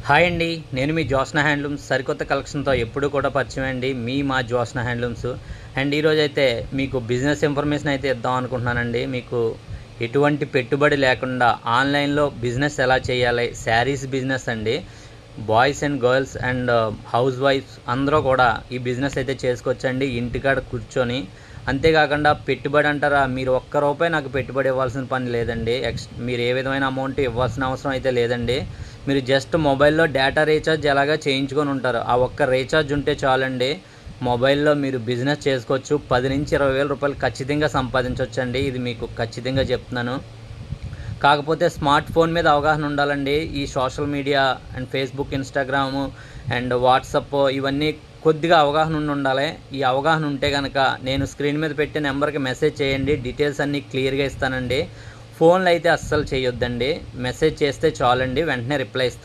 Hi అండి, నేను మీ Jyotsna handlooms సరికొత్త కలెక్షన్తో ఎప్పుడు కూడా పరిచయం అండి. మా జ్యోత్స్న హ్యాండ్లూమ్స్. అండ్ ఈరోజు అయితే మీకు బిజినెస్ ఇన్ఫర్మేషన్ అయితే ఇద్దాం అనుకుంటున్నానండి. మీకు ఎటువంటి పెట్టుబడి లేకుండా ఆన్లైన్లో బిజినెస్ ఎలా చేయాలి, శారీస్ బిజినెస్ అండి. బాయ్స్ అండ్ గర్ల్స్ అండ్ హౌస్ వైఫ్స్ అందరూ కూడా ఈ బిజినెస్ అయితే చేసుకోవచ్చండి ఇంటికాడ కూర్చొని. అంతేకాకుండా పెట్టుబడి అంటారా, మీరు ఒక్క రూపాయి నాకు పెట్టుబడి ఇవ్వాల్సిన పని లేదండి. మీరు ఏ విధమైన అమౌంట్ ఇవ్వాల్సిన అవసరం అయితే లేదండి. మీరు జస్ట్ మొబైల్లో డేటా రీఛార్జ్ ఎలాగా చేయించుకొని ఉంటారు, ఆ ఒక్క రీఛార్జ్ ఉంటే చాలండి. మొబైల్లో మీరు బిజినెస్ చేసుకోవచ్చు. 10 నుంచి 20 వేల రూపాయలు ఖచ్చితంగా సంపాదించవచ్చండి. ఇది మీకు ఖచ్చితంగా చెప్తున్నాను. కాకపోతే స్మార్ట్ ఫోన్ మీద అవగాహన ఉండాలండి. ఈ social media and Facebook, Instagram and WhatsApp ఇవన్నీ కొద్దిగా అవగాహన ఉండాలి. ఈ అవగాహన ఉంటే కనుక నేను స్క్రీన్ మీద పెట్టే నెంబర్కి మెసేజ్ చేయండి. డీటెయిల్స్ అన్నీ క్లియర్గా ఇస్తానండి. ఫోన్లు అయితే అస్సలు చేయొద్దండి. మెసేజ్ చేస్తే చాలండి, వెంటనే రిప్లై ఇస్తాను.